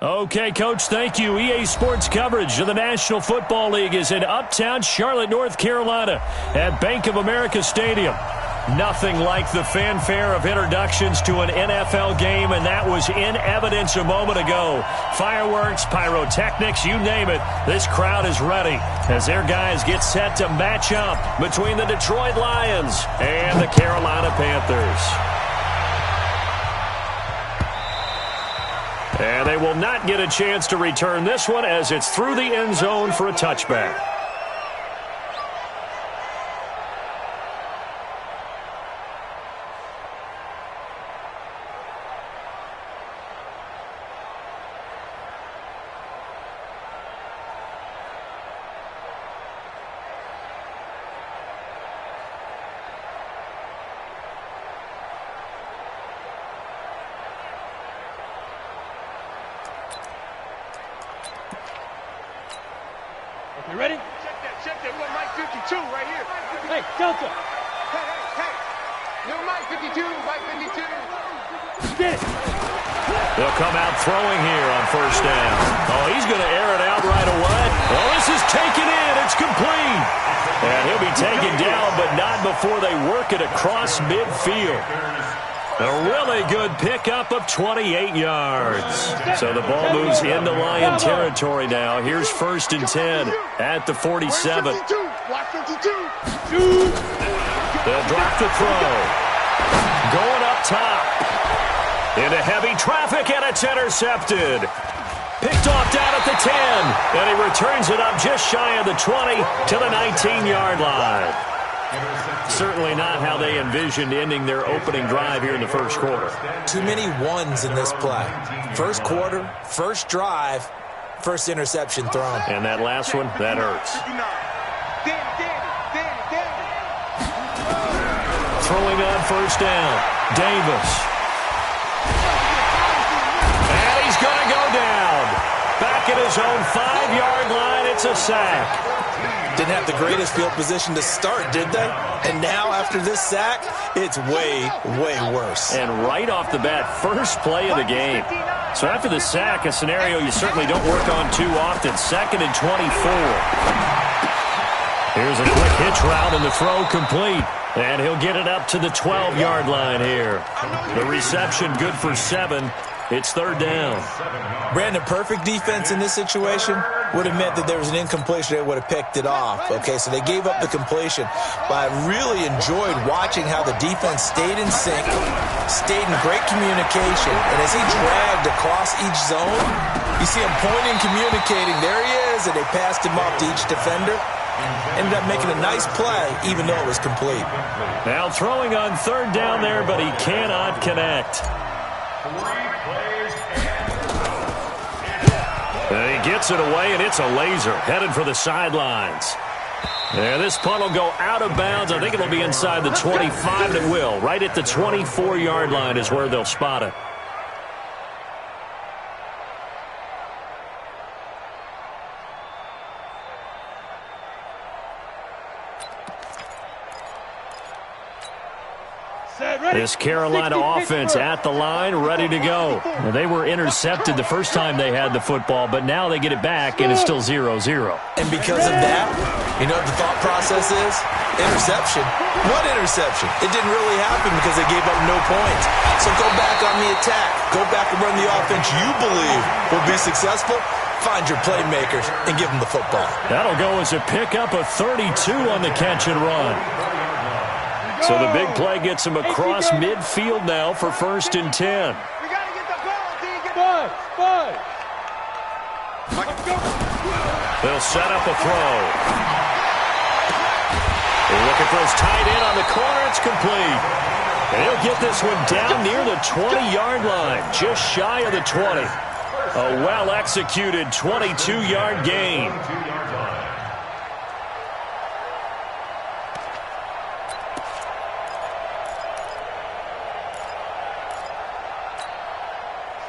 Okay, Coach, thank you. EA Sports coverage of the National Football League is in uptown Charlotte, North Carolina at Bank of America Stadium. Nothing like the fanfare of introductions to an NFL game, and that was in evidence a moment ago. Fireworks, pyrotechnics, you name it. This crowd is ready as their guys get set to match up between the Detroit Lions and the Carolina Panthers. And they will not get a chance to return this one as it's through the end zone for a touchback. You ready? Check that. Little Mike 52 right here. Hey, Delta. Hey. Little Mike 52, Mike 52. Get it. They'll come out throwing here on first down. Oh, he's going to air it out right away. Oh, this is taken in. It's complete. And he'll be taken down, but not before they work it across midfield. A really good pickup of 28 yards. So the ball moves into Lion territory now. Here's 1st and 10 at the 47. They'll drop the throw. Going up top. Into heavy traffic, and it's intercepted. Picked off down at the 10. And he returns it up just shy of the 20 to the 19-yard line. Certainly not how they envisioned ending their opening drive here in the first quarter. Too many ones in this play. First quarter, first drive, first interception thrown. And that last one, that hurts. Throwing on first down, Davis. And he's going to go down. Back at his own 5-yard line, it's a sack. Didn't have the greatest field position to start, did they? And now, after this sack, it's way, way worse. And right off the bat, first play of the game. So after the sack, a scenario you certainly don't work on too often. 2nd and 24. Here's a quick hitch route, and the throw complete. And he'll get it up to the 12-yard line here. The reception good for 7. It's 3rd down. Brandon, perfect defense in this situation would have meant that there was an incompletion. They would have picked it off. Okay, so they gave up the completion. But I really enjoyed watching how the defense stayed in sync, stayed in great communication. And as he dragged across each zone, you see him pointing, communicating. There he is, and they passed him off to each defender. Ended up making a nice play, even though it was complete. Now throwing on 3rd down there, but he cannot connect. And he gets it away, and it's a laser headed for the sidelines. And this punt will go out of bounds. I think it'll be inside the 25, and it will. Right at the 24-yard line is where they'll spot it. This Carolina offense at the line, ready to go. Well, they were intercepted the first time they had the football, but now they get it back, and it's still 0-0. And because of that, you know what the thought process is? Interception. What interception? It didn't really happen because they gave up no points. So go back on the attack. Go back and run the offense you believe will be successful. Find your playmakers and give them the football. That'll go as a pickup of 32 on the catch and run. So the big play gets him across midfield now for 1st and 10. We got to get the ball, D. Five. They'll set up a throw. They're looking for his tight end on the corner. It's complete. And he'll get this one down near the 20-yard line, just shy of the 20. A well-executed 22-yard gain.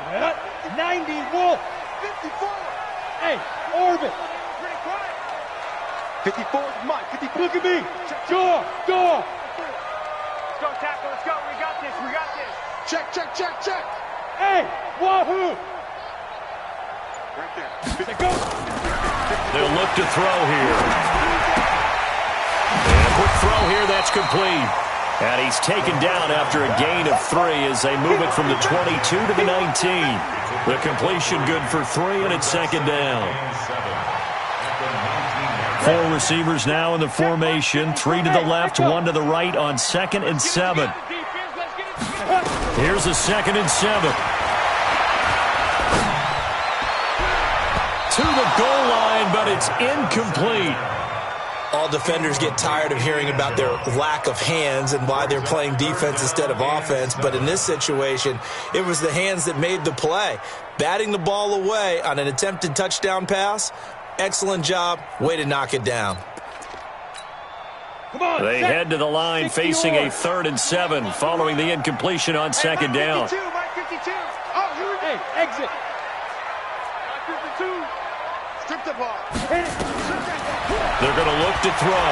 Set. 90, Wolf. 54. Hey, Orbit. Pretty quiet. 54 is Mike. 54. Look at me. Door. Let's go, tackle. Let's go. We got this. Check. Hey, Wahoo. They'll look to throw here. And a quick throw here, that's complete. And he's taken down after a gain of 3 as they move it from the 22 to the 19. The completion good for 3, and it's second down. 4 receivers now in the formation. 3 to the left, 1 to the right on 2nd and 7. Here's a 2nd and 7. To the goal line, but it's incomplete. All defenders get tired of hearing about their lack of hands and why they're playing defense instead of offense. But in this situation, it was the hands that made the play. Batting the ball away on an attempted touchdown pass, excellent job. Way to knock it down. They head to the line facing a 3rd and 7 following the incompletion on 2nd down. Hey, exit. Strip the ball. They're going to look to throw.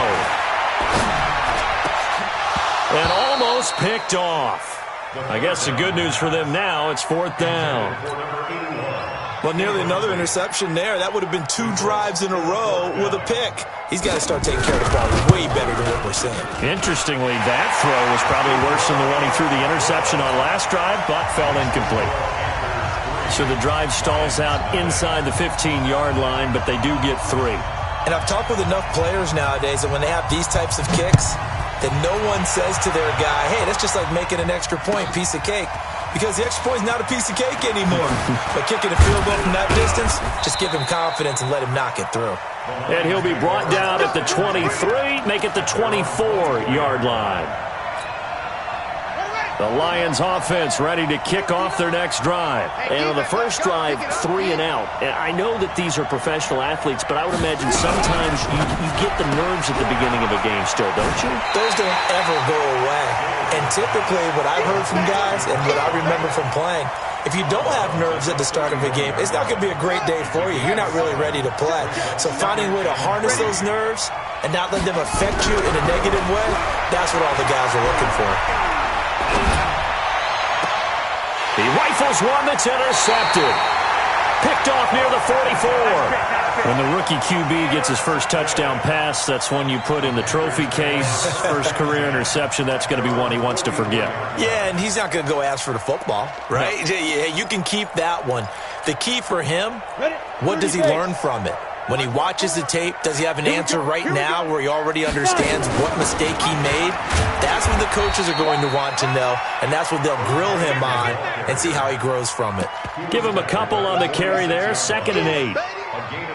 And almost picked off. I guess the good news for them now, it's 4th down. Well, nearly another interception there. That would have been 2 drives in a row with a pick. He's got to start taking care of the ball way better than what we're seeing. Interestingly, that throw was probably worse than the one he threw the interception on last drive, but fell incomplete. So the drive stalls out inside the 15-yard line, but they do get 3. And I've talked with enough players nowadays that when they have these types of kicks, that no one says to their guy, hey, that's just like making an extra point, piece of cake. Because the extra point is not a piece of cake anymore. But kicking a field goal from that distance, just give him confidence and let him knock it through. And he'll be brought down at the 23, make it the 24-yard line. The Lions offense ready to kick off their next drive. And on the first drive, 3 and out. And I know that these are professional athletes, but I would imagine sometimes you get the nerves at the beginning of a game still, don't you? Those don't ever go away. And typically what I've heard from guys and what I remember from playing, if you don't have nerves at the start of a game, it's not going to be a great day for you. You're not really ready to play. So finding a way to harness those nerves and not let them affect you in a negative way, that's what all the guys are looking for. He rifles one that's intercepted. Picked off near the 44. When the rookie QB gets his first touchdown pass, that's one you put in the trophy case. First career interception, that's going to be one he wants to forget. Yeah, and he's not going to go ask for the football, right? No. Yeah, you can keep that one. The key for him, what does he learn from it? When he watches the tape, does he have an answer right now where he already understands what mistake he made? That's what the coaches are going to want to know, and that's what they'll grill him on and see how he grows from it. Give him a couple on the carry there, 2nd and 8.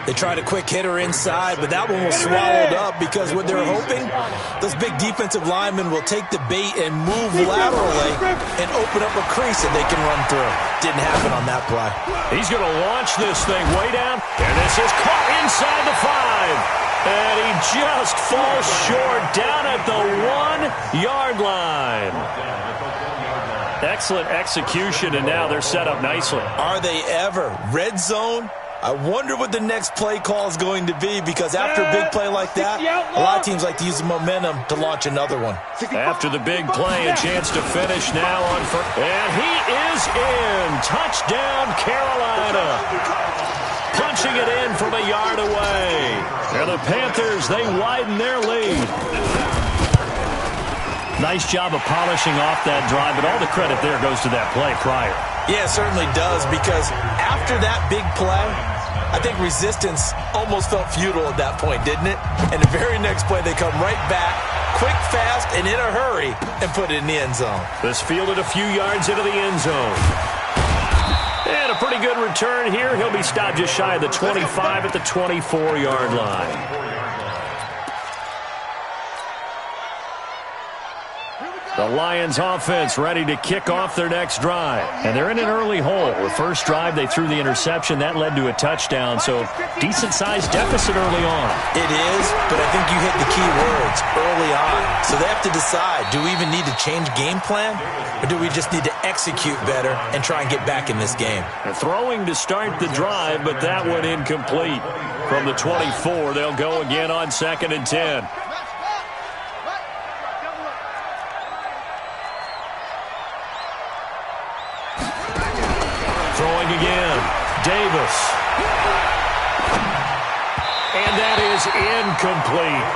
They tried a quick hitter inside, but that one was swallowed up because what they're hoping, those big defensive linemen will take the bait and move laterally and open up a crease that they can run through. Didn't happen on that play. He's going to launch this thing way down, and this is caught inside the 5. And he just falls short down at the 1-yard line. Excellent execution, and now they're set up nicely. Are they ever? Red zone? I wonder what the next play call is going to be, because after a big play like that, a lot of teams like to use the momentum to launch another one. After the big play, a chance to finish now on first. And he is in. Touchdown, Carolina. Punching it in from a yard away. And the Panthers, they widen their lead. Nice job of polishing off that drive, but all the credit there goes to that play prior. Yeah, it certainly does, because after that big play, I think resistance almost felt futile at that point, didn't it? And the very next play, they come right back, quick, fast, and in a hurry, and put it in the end zone. This fielded a few yards into the end zone. And a pretty good return here. He'll be stopped just shy of the 25 at the 24-yard line. The Lions offense ready to kick off their next drive. And they're in an early hole. The first drive, they threw the interception. That led to a touchdown, so decent-sized deficit early on. It is, but I think you hit the key words, early on. So they have to decide, do we even need to change game plan, or do we just need to execute better and try and get back in this game? They're throwing to start the drive, but that one incomplete. From the 24, they'll go again on 2nd and 10. Throwing again. Davis. And that is incomplete.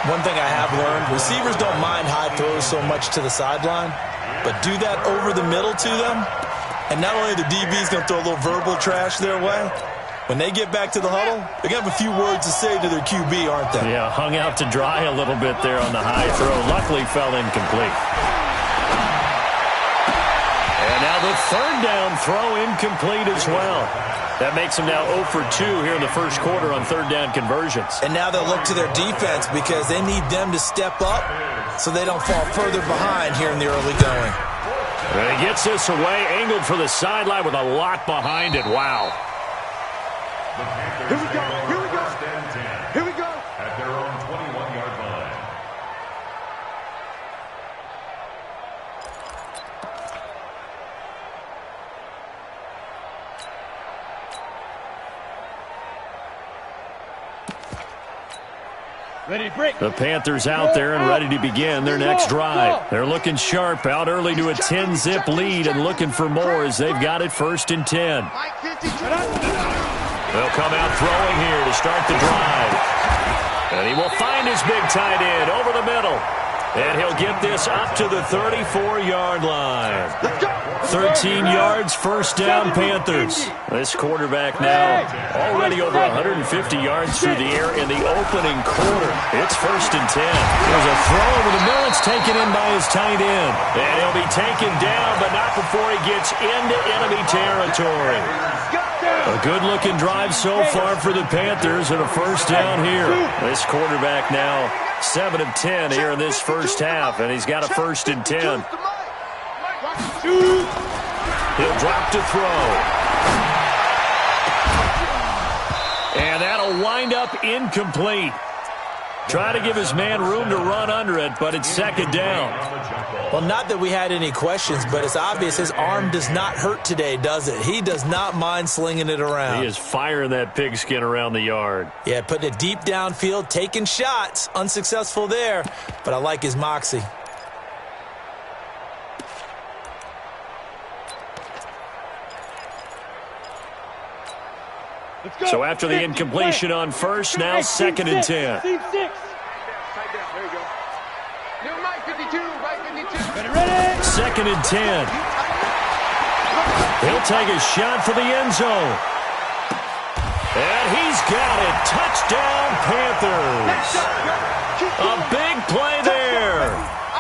One thing I have learned, receivers don't mind high throws so much to the sideline, but do that over the middle to them, and not only the DB's going to throw a little verbal trash their way, when they get back to the huddle, they're going to have a few words to say to their QB, aren't they? Yeah, hung out to dry a little bit there on the high throw. Luckily fell incomplete. And now the third down throw incomplete as well. That makes them now 0 for 2 here in the first quarter on third down conversions. And now they'll look to their defense because they need them to step up so they don't fall further behind here in the early going. And he gets this away, angled for the sideline with a lot behind it. Wow. Here we go. Here we go. Here we go. At their own 21-yard line. Ready, break. The Panthers out there and ready to begin their next drive. They're looking sharp, out early to a 10-zip lead and looking for more as they've got it 1st and 10. They'll come out throwing here to start the drive. And he will find his big tight end over the middle. And he'll get this up to the 34-yard line. 13 yards, first down, Panthers. This quarterback now already over 150 yards through the air in the opening quarter. It's 1st and 10. There's a throw over the middle. It's taken in by his tight end. And he'll be taken down, but not before he gets into enemy territory. A good-looking drive so far for the Panthers and a first down here. This quarterback now 7 of 10 here in this first half, and he's got a 1st and 10. He'll drop to throw. And that'll wind up incomplete. Try to give his man room to run under it, but it's 2nd down. Well, not that we had any questions, but it's obvious his arm does not hurt today, does it? He does not mind slinging it around. He is firing that pigskin around the yard. Yeah, putting it deep downfield, taking shots. Unsuccessful there, but I like his moxie. So after the incompletion on first, now 2nd and 10. Team 6. There you go. New Mike 52, right 52. Ready? 2nd and 10. He'll take a shot for the end zone. And he's got it. Touchdown, Panthers. A big play there.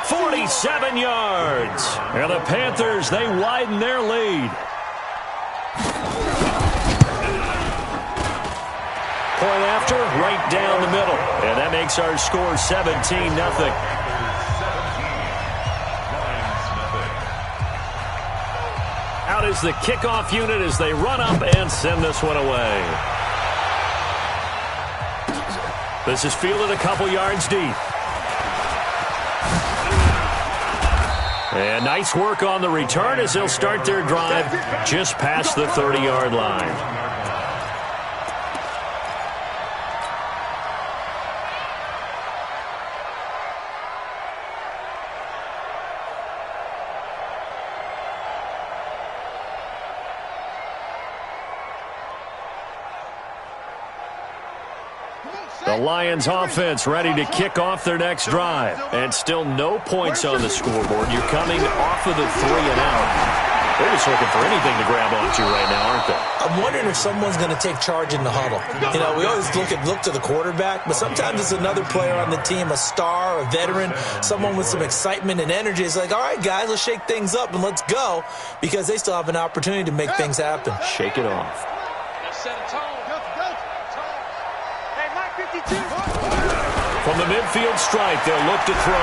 47 yards. And the Panthers, they widen their lead. Point after, right down the middle. And that makes our score 17-0. Out is the kickoff unit as they run up and send this one away. This is fielded a couple yards deep. And nice work on the return as they'll start their drive just past the 30-yard line. The Lions offense ready to kick off their next drive. And still no points on the scoreboard. You're coming off of the 3 and out. They're just looking for anything to grab onto right now, aren't they? I'm wondering if someone's going to take charge in the huddle. You know, we always look to the quarterback, but sometimes it's another player on the team, a star, a veteran, someone with some excitement and energy. It's like, all right, guys, let's shake things up and let's go, because they still have an opportunity to make things happen. Shake it off. Set a tone. Hey, Mike 52. From the midfield stripe, they'll look to throw.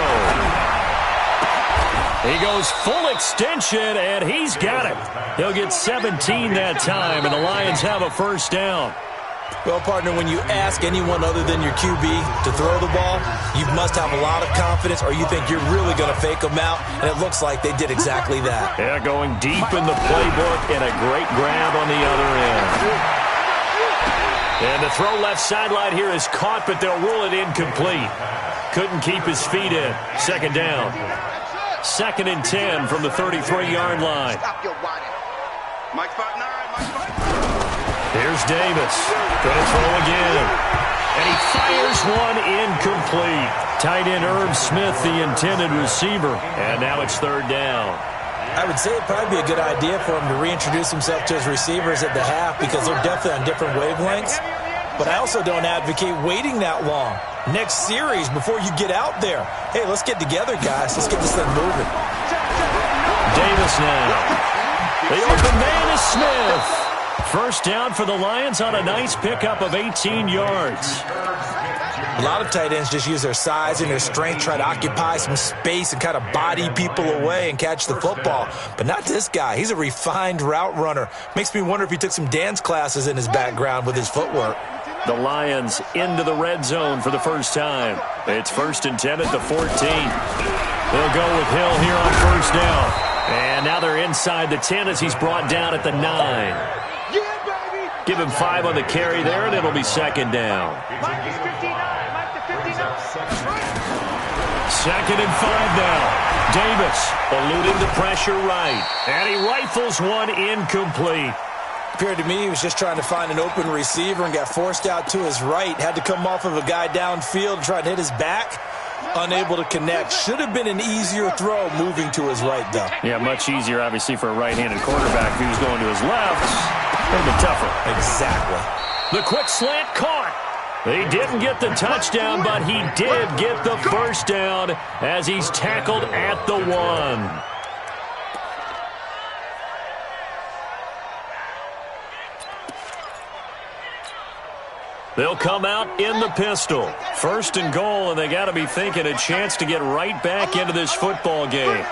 He goes full extension, and he's got it. He'll get 17 that time, and the Lions have a first down. Well, partner, when you ask anyone other than your QB to throw the ball, you must have a lot of confidence, or you think you're really going to fake them out, and it looks like they did exactly that. Yeah, going deep in the playbook, and a great grab on the other end. And the throw left sideline here is caught, but they'll rule it incomplete. Couldn't keep his feet in. Second down. 2nd and 10 from the 33-yard line. Stop your whining. Mike 5'9", Mike 5'9". Here's Davis. Going to throw again. And he fires one incomplete. Tight end Irv Smith, the intended receiver. And now it's third down. I would say it'd probably be a good idea for him to reintroduce himself to his receivers at the half because they're definitely on different wavelengths. But I also don't advocate waiting that long. Next series, before you get out there, hey, let's get together, guys. Let's get this thing moving. Davis now. The open man is Smith. First down for the Lions on a nice pickup of 18 yards. A lot of tight ends just use their size and their strength, try to occupy some space and kind of body people away and catch the football. But not this guy. He's a refined route runner. Makes me wonder if he took some dance classes in his background with his footwork. The Lions into the red zone for the first time. It's 1st and 10 at the 14. They'll go with Hill here on first down. And now they're inside the 10 as he's brought down at the 9. Give him 5 on the carry there, and it'll be second down. Mike is 59. Mike to 59. Second and 5 now. Davis eluding the pressure right. And he rifles one incomplete. Appeared to me he was just trying to find an open receiver and got forced out to his right. Had to come off of a guy downfield and try to hit his back. Unable to connect. Should have been an easier throw moving to his right, though. Yeah, much easier, obviously, for a right-handed quarterback. If he was going to his left, it would have been tougher. Exactly. The quick slant caught. He didn't get the touchdown, but he did get the first down as he's tackled at the 1. They'll come out in the pistol. 1st and goal, and they got to be thinking a chance to get right back into this football game. And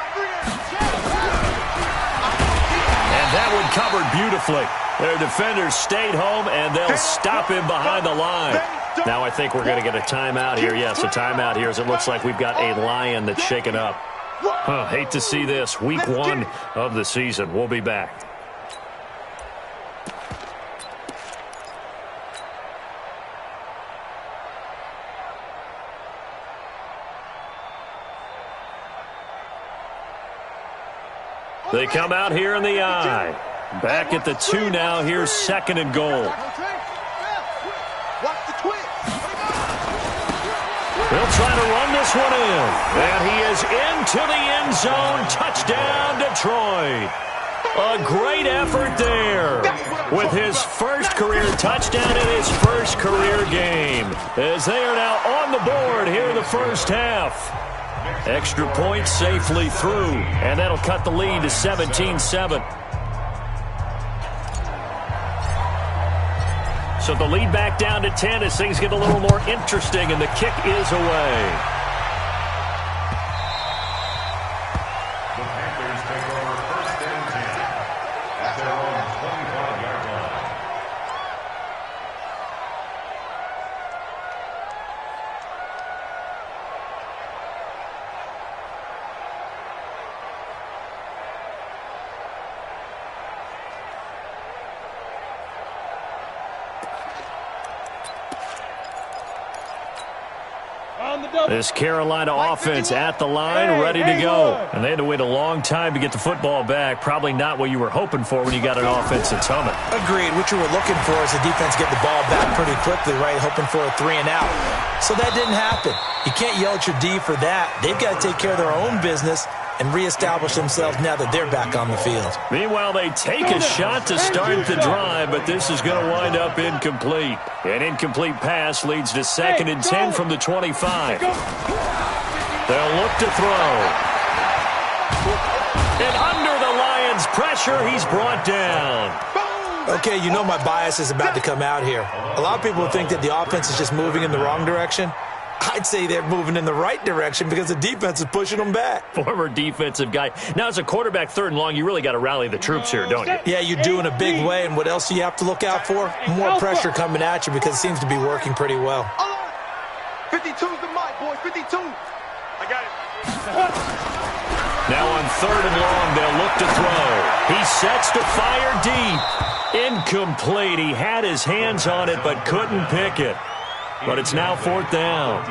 that one covered beautifully. Their defenders stayed home, and they'll stop him behind the line. Now I think we're going to get a timeout here. Yes, a timeout here as it looks like we've got a Lion that's shaken up. Hate to see this. Week 1 of the season. We'll be back. They come out here in the I. Back at the 2 now. Here's 2nd and goal. They'll try to run this one in. And he is into the end zone. Touchdown, Detroit. A great effort there with his first career touchdown in his first career game. As they are now on the board here in the first half. Extra point safely through, and that'll cut the lead to 17-7. So the lead back down to 10 as things get a little more interesting, and the kick is away. The Panthers take over 1st and 10 at their own 25-yard line. This Carolina offense at the line, ready to go. And they had to wait a long time to get the football back. Probably not what you were hoping for when you got an offense that's humming. Agreed. What you were looking for is the defense get the ball back pretty quickly, right? Hoping for a 3 and out. So that didn't happen. You can't yell at your D for that. They've got to take care of their own business and reestablish themselves now that they're back on the field. Meanwhile, they take a shot to start the drive, but this is going to wind up incomplete. An incomplete pass leads to 2nd and 10 from the 25. They'll look to throw. And under the Lions' pressure, he's brought down. Okay, you know my bias is about to come out here. A lot of people think that the offense is just moving in the wrong direction. I'd say they're moving in the right direction because the defense is pushing them back. Former defensive guy. Now, as a quarterback, 3rd and long, you really got to rally the troops here, don't you? Yeah, you do in a big way. And what else do you have to look out for? More pressure coming at you because it seems to be working pretty well. 52's the mic, boys. 52. I got it. Now on 3rd and long, they'll look to throw. He sets to fire deep. Incomplete. He had his hands on it but couldn't pick it. But it's now 4th down.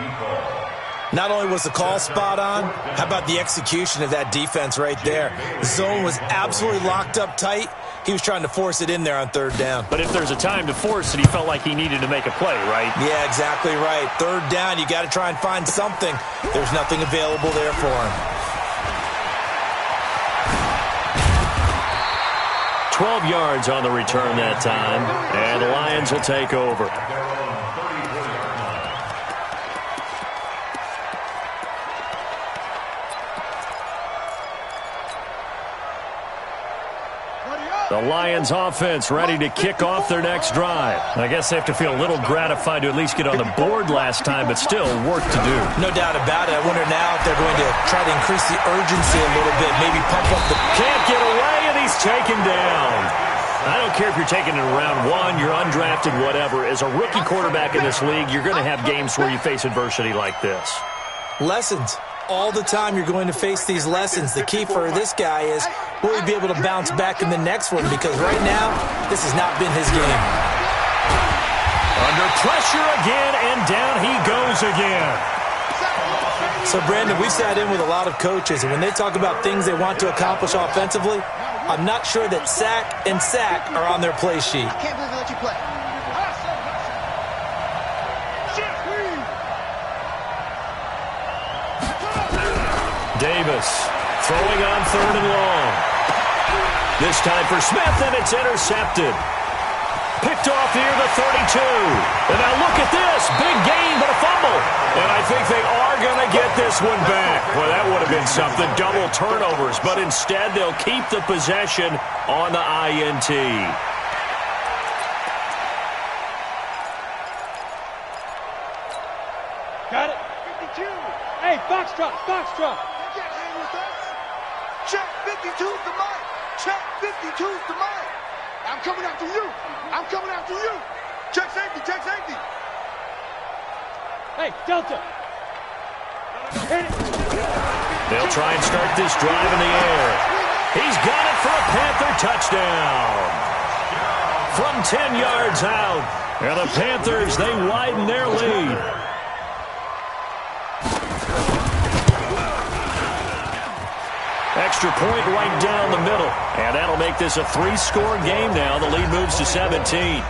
Not only was the call spot on, how about the execution of that defense right there? The zone was absolutely locked up tight. He was trying to force it in there on 3rd down. But if there's a time to force it, he felt like he needed to make a play, right? Yeah, exactly right. 3rd down, you got to try and find something. There's nothing available there for him. 12 yards on the return that time, and the Lions will take over. The Lions offense ready to kick off their next drive. I guess they have to feel a little gratified to at least get on the board last time, but still work to do. No doubt about it. I wonder now if they're going to try to increase the urgency a little bit, maybe pump up the... Can't get away, and he's taken down. I don't care if you're taking it in round 1, you're undrafted, whatever. As a rookie quarterback in this league, you're going to have games where you face adversity like this. Lessons. All the time you're going to face these lessons. The key for this guy is, will he be able to bounce back in the next one? Because right now, this has not been his game. Under pressure again, and down he goes again. So, Brandon, we sat in with a lot of coaches, and when they talk about things they want to accomplish offensively, I'm not sure that sack and sack are on their play sheet. I can't believe they let you play. Davis throwing on 3rd and long. This time for Smith, and it's intercepted. Picked off near the 32. And now look at this. Big gain, but a fumble. And I think they are going to get this one back. Well, that would have been something. Double turnovers. But instead, they'll keep the possession on the INT. Got it. 52. Hey, Foxtrot, Foxtrot. Check 52's the mic. Check 52's the mic. I'm coming after you. I'm coming after you. Check safety. Check safety. Hey, Delta. Hit it. They'll try and start this drive in the air. He's got it for a Panther touchdown. From 10 yards out. And the Panthers, they widen their lead. Extra point right down the middle. And that'll make this a 3-score game now. The lead moves to 17.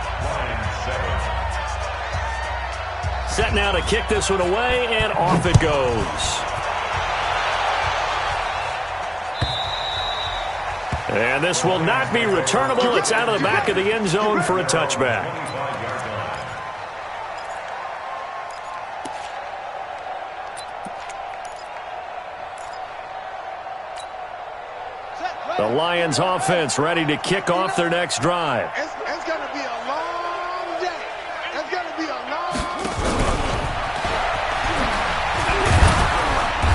Set now to kick this one away, and off it goes. And this will not be returnable. It's out of the back of the end zone for a touchback. The Lions offense ready to kick off their next drive. It's going to be a long day. It's going to be a long...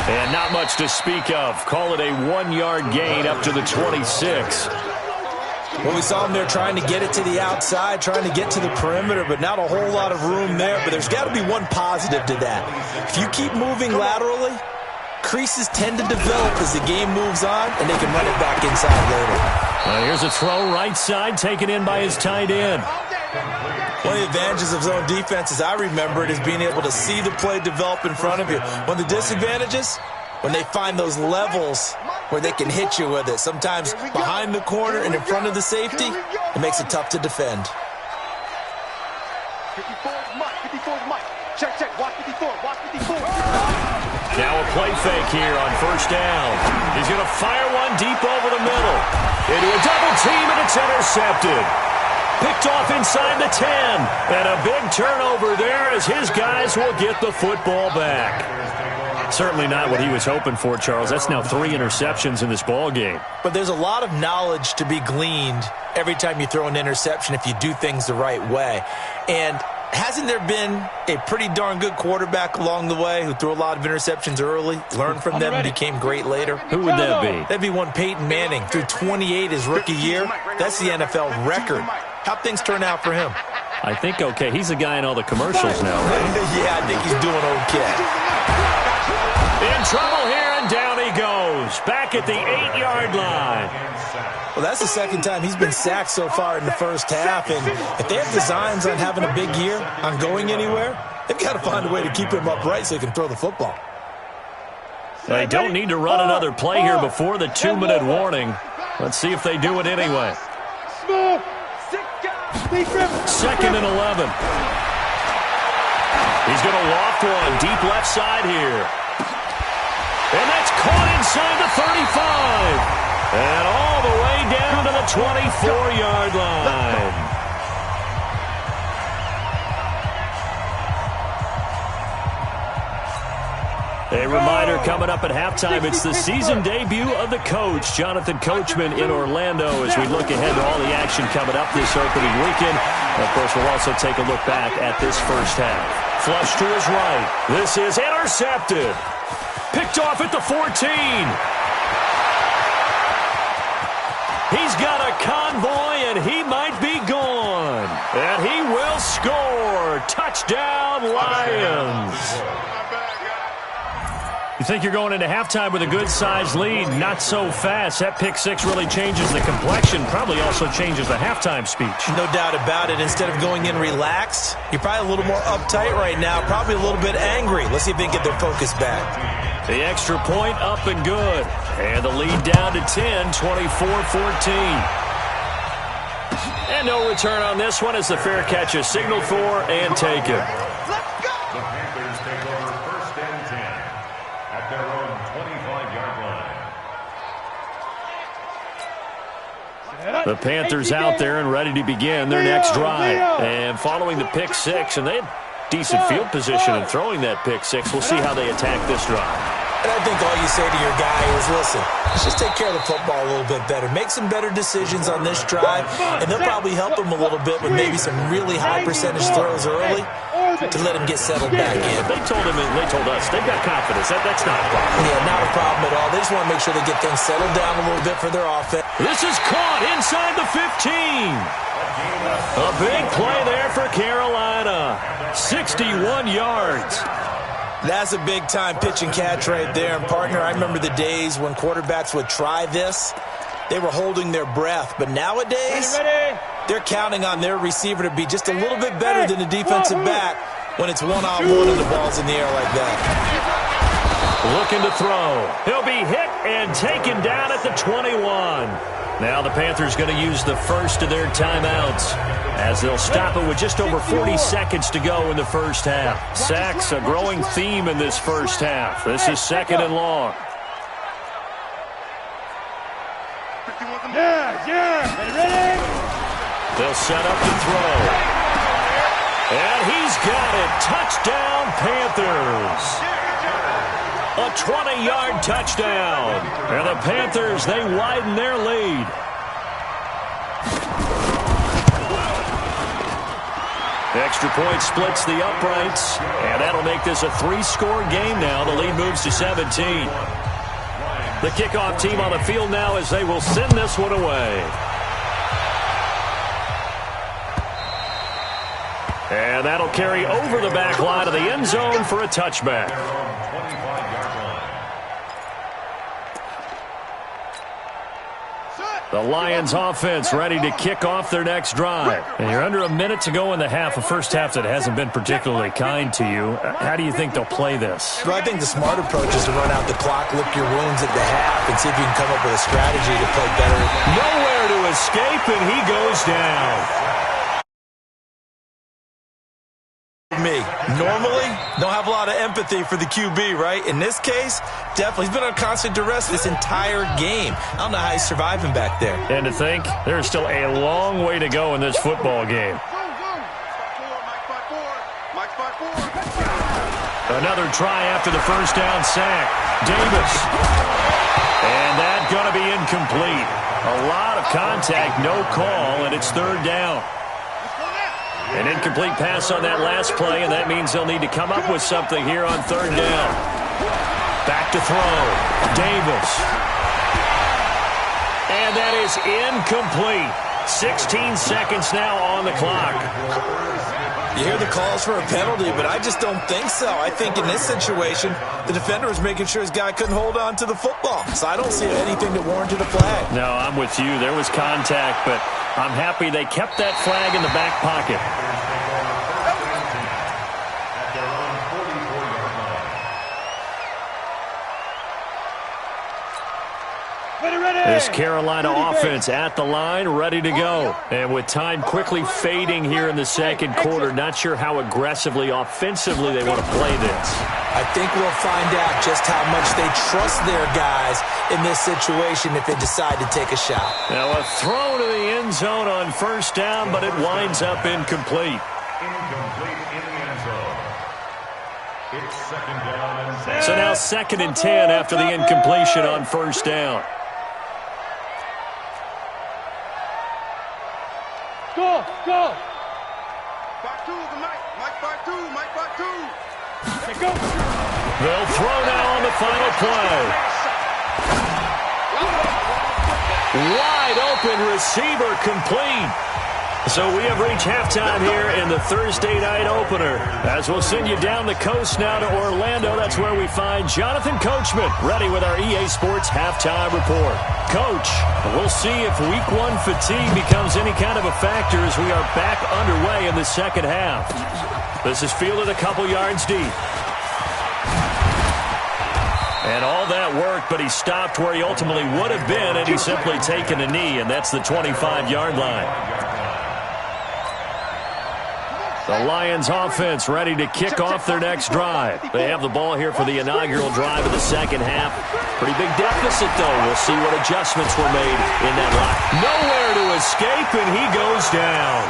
And not much to speak of. Call it a 1-yard gain up to the 26. Well, we saw him there trying to get it to the outside, trying to get to the perimeter, but not a whole lot of room there. But there's got to be one positive to that. If you keep moving laterally, creases tend to develop as the game moves on, and they can run it back inside later. Here's a throw right side taken in by his tight end. One of the advantages of zone defense, as I remember it, is being able to see the play develop in front of you. One of the disadvantages, when they find those levels where they can hit you with it. Sometimes behind the corner and in front of the safety, it makes it tough to defend. 54's Mike. 54's Mike. Check, check. Watch 54. Watch 54. Now a play fake here on 1st down. He's going to fire one deep over the middle. Into a double team, and it's intercepted. Picked off inside the 10. And a big turnover there as his guys will get the football back. Certainly not what he was hoping for, Charles. That's now 3 interceptions in this ball game. But there's a lot of knowledge to be gleaned every time you throw an interception if you do things the right way. And hasn't there been a pretty darn good quarterback along the way who threw a lot of interceptions early, learned from them, and became great later? Who would that be? That'd be one Peyton Manning. Threw 28 his rookie year. That's the NFL record. How'd things turn out for him? I think okay. He's the guy in all the commercials now, right? Yeah, I think he's doing okay. In trouble here, and down he goes. Back at the 8-yard line. Well, that's the second time he's been sacked so far in the first half. And if they have designs on having a big year, on going anywhere, they've got to find a way to keep him upright so he can throw the football. They don't need to run another play here before the 2-minute warning. Let's see if they do it anyway. move. 6 guys. Speed dribble. 2nd and 11. He's going to loft one deep left side here. And that's caught inside the 35. And all the way down to the 24-yard line. A reminder coming up at halftime, it's the season debut of the coach, Jonathan Coachman, in Orlando, as we look ahead to all the action coming up this opening weekend. And of course, we'll also take a look back at this first half. Flush to his right. This is intercepted. Picked off at the 14. He's got a convoy, and he might be gone. And he will score. Touchdown, Lions. You think you're going into halftime with a good-sized lead. Not so fast. That pick six really changes the complexion. Probably also changes the halftime speech. No doubt about it. Instead of going in relaxed, you're probably a little more uptight right now. Probably a little bit angry. Let's see if they can get their focus back. The extra point up and good. And the lead down to 10, 24-14. And no return on this one as the fair catch is signaled for and taken. The Panthers take over 1st and 10 at their own 25-yard line. The Panthers out there and ready to begin their next drive. And following the pick six, and they had decent field position in throwing that pick six. We'll see how they attack this drive. And I think all you say to your guy is, listen, just take care of the football a little bit better. Make some better decisions on this drive, and they'll probably help him a little bit with maybe some really high percentage throws early to let him get settled back in. They told him and they told us they've got confidence. That's not a problem. Yeah, not a problem at all. They just want to make sure they get things settled down a little bit for their offense. This is caught inside the 15. A big play there for Carolina. 61 yards. That's a big-time pitch and catch right there. And, partner, I remember the days when quarterbacks would try this. They were holding their breath. But nowadays, they're counting on their receiver to be just a little bit better than the defensive back when it's one-on-one and the ball's in the air like that. Looking to throw. He'll be hit and taken down at the 21. Now the Panthers going to use the first of their timeouts as they'll stop it with just over 40 seconds to go in the first half. Sacks, a growing theme in this first half. This is 2nd and long. Ready? They'll set up to throw. And he's got it. Touchdown, Panthers. A 20-yard touchdown. And the Panthers, they widen their lead. The extra point splits the uprights. And that'll make this a 3-score game now. The lead moves to 17. The kickoff team on the field now as they will send this one away. And that'll carry over the back line of the end zone for a touchback. The Lions offense ready to kick off their next drive. And you're under a minute to go in the half, a first half that hasn't been particularly kind to you. How do you think they'll play this? Well, I think the smart approach is to run out the clock, lick your wounds at the half, and see if you can come up with a strategy to play better. Nowhere to escape, and he goes down. Me. Normally, don't have a lot of empathy for the QB, right? In this case, definitely. He's been on constant duress this entire game. I don't know how he's surviving back there. And to think, there's still a long way to go in this football game. Another try after the first down sack. Davis. And that's going to be incomplete. A lot of contact, no call, and it's 3rd down. An incomplete pass on that last play, and that means they'll need to come up with something here on 3rd down. Back to throw. Davis. And that is incomplete. 16 seconds now on the clock. You hear the calls for a penalty, but I just don't think so. I think in this situation, the defender was making sure his guy couldn't hold on to the football. So I don't see anything that warranted a flag. No, I'm with you. There was contact, but I'm happy they kept that flag in the back pocket. This Carolina offense at the line, ready to go. And with time quickly fading here in the second quarter, not sure how aggressively, offensively they want to play this. I think we'll find out just how much they trust their guys in this situation if they decide to take a shot. Now a throw to the end zone on first down, but it winds up incomplete. Incomplete in the end zone. It's second down and 10. So now 2nd and 10 after the incompletion on first down. Go, go. 5-2 the Mike. Mike 5-2. Mike 5-2. Hey, go. They'll throw now on the final play. Wide open receiver complete. So we have reached halftime here in the Thursday night opener. As we'll send you down the coast now to Orlando, that's where we find Jonathan Coachman ready with our EA Sports halftime report. Coach, we'll see if week 1 fatigue becomes any kind of a factor as we are back underway in the second half. This is fielded a couple yards deep. And all that worked, but he stopped where he ultimately would have been, and he's simply taken a knee, and that's the 25-yard line. The Lions offense ready to kick off their next drive. They have the ball here for the inaugural drive of the second half. Pretty big deficit, though. We'll see what adjustments were made in that line. Nowhere to escape, and he goes down.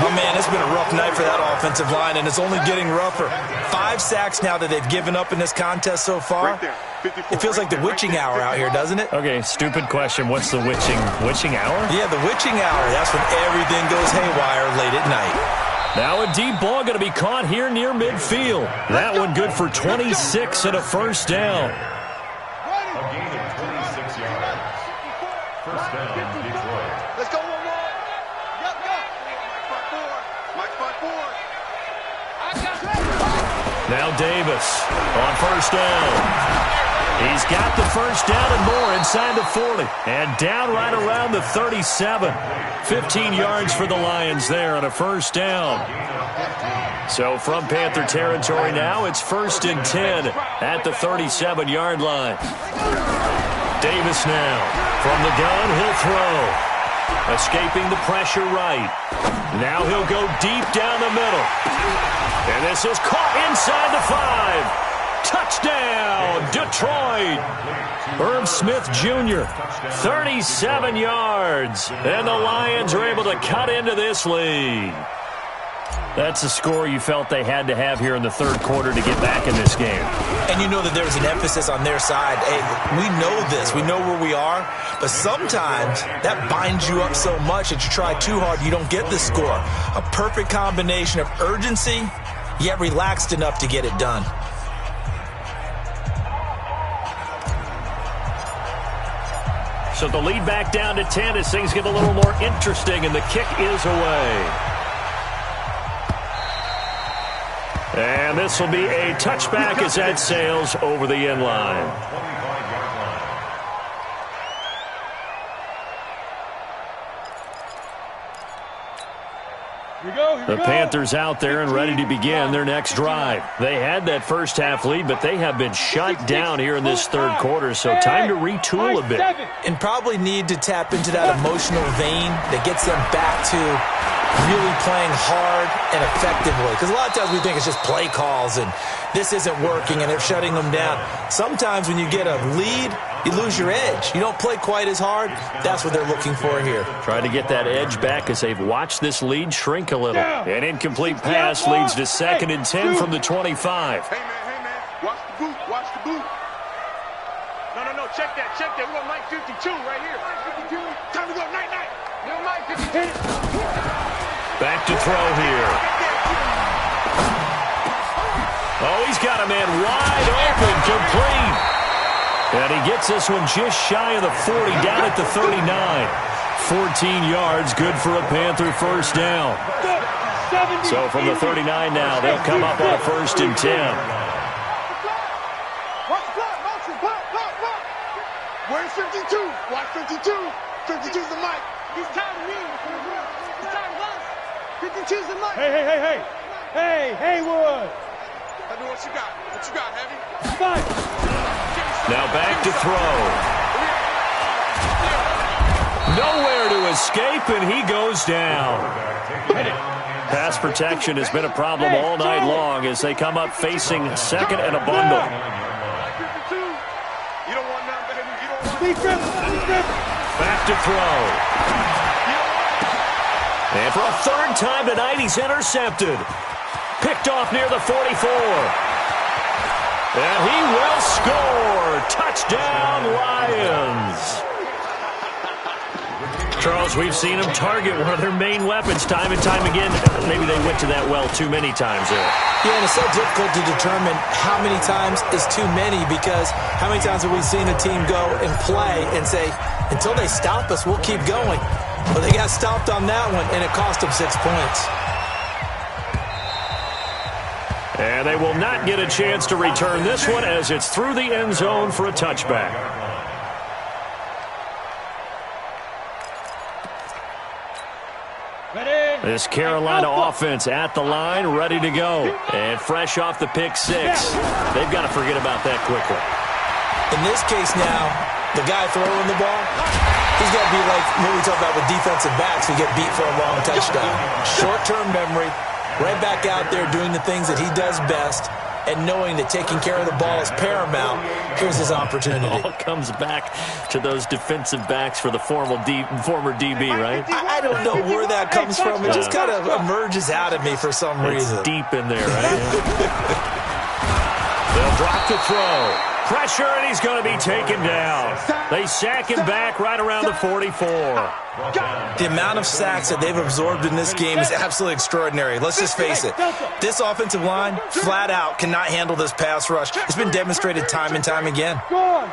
Oh, man, it's been a rough night for that offensive line, and it's only getting rougher. 5 sacks now that they've given up in this contest so far. It feels like the witching hour out here, doesn't it? Okay, stupid question. What's the witching hour? Yeah, the witching hour. That's when everything goes haywire late at night. Now a deep ball going to be caught here near midfield. That one good for 26 and a first down. A gain of 26 yards. First down, Detroit. Let's go one more. Yup, yup. Mike 5-4. Now Davis on first down. He's got the first down and more inside the 40. And down right around the 37. 15 yards for the Lions there on a first down. So from Panther territory now, it's 1st and 10 at the 37-yard line. Davis now from the gun, he'll throw. Escaping the pressure right. Now he'll go deep down the middle. And this is caught inside the 5. Touchdown, Detroit. Herb Smith Jr., 37 yards. And the Lions are able to cut into this lead. That's a score you felt they had to have here in the third quarter to get back in this game. And you know that there was an emphasis on their side. Hey, we know this. We know where we are. But sometimes that binds you up so much that you try too hard, you don't get the score. A perfect combination of urgency, yet relaxed enough to get it done. So the lead back down to 10 as things get a little more interesting, and the kick is away. And this will be a touchback as that sails over the end line. 25-yard line. The Panthers out there and ready to begin their next drive. They had that first half lead, but they have been shut down here in this third quarter, so time to retool a bit. And probably need to tap into that emotional vein that gets them back to really playing hard and effectively. Because a lot of times we think it's just play calls and this isn't working and they're shutting them down. Sometimes when you get a lead, you lose your edge. You don't play quite as hard. That's what they're looking for here. Try to get that edge back as they've watched this lead shrink a little. An incomplete pass leads to 2nd and 10 from the 25. Hey, man. Watch the boot. Watch the boot. No. Check that. We got Mike 52 right here. Mike 52. Time to go. Night. No, Mike 52. Back to throw here. Oh, he's got a man wide open, complete. And he gets this one just shy of the 40, down at the 39. 14 yards, good for a Panther first down. So from the 39 now, they'll come up on a 1st and 10. Watch the block. Motion. Block. Where's 52? Watch 52. 52's the Mike. He's tired of me. He's tired of us. 52's the Mike. Hey, Haywood. Heavy, what you got? What you got, Heavy? Fight. Now back to throw. Nowhere to escape, and he goes down. Pass protection has been a problem all night long as they come up facing second and a bundle. You don't want nothing, baby. You don't want Back to throw. And for a third time tonight, he's intercepted. Picked off near the 44. And he will score. Touchdown, Lions. Charles, we've seen them target one of their main weapons time and time again. Maybe they went to that well too many times there. Yeah, and it's so difficult to determine how many times is too many, because how many times have we seen a team go and play and say, until they stop us, we'll keep going. Well, they got stopped on that one, and it cost them 6 points. And they will not get a chance to return this one as it's through the end zone for a touchback. This Carolina offense at the line, ready to go. And fresh off the pick six. They've got to forget about that quickly. In this case now, the guy throwing the ball, he's got to be like what we talk about with defensive backs who get beat for a long touchdown. Short-term memory, right back out there doing the things that he does best, and knowing that taking care of the ball is paramount. Here's his opportunity. It all comes back to those defensive backs for the former DB, right? I don't know where that comes from. It just kind of emerges out of me for some reason. It's deep in there, right? They'll drop the throw. Pressure, and he's going to be taken down. They sack him back right around the 44. The amount of sacks that they've absorbed in this game is absolutely extraordinary. Let's just face it. This offensive line, flat out, cannot handle this pass rush. It's been demonstrated time and time again. Go on.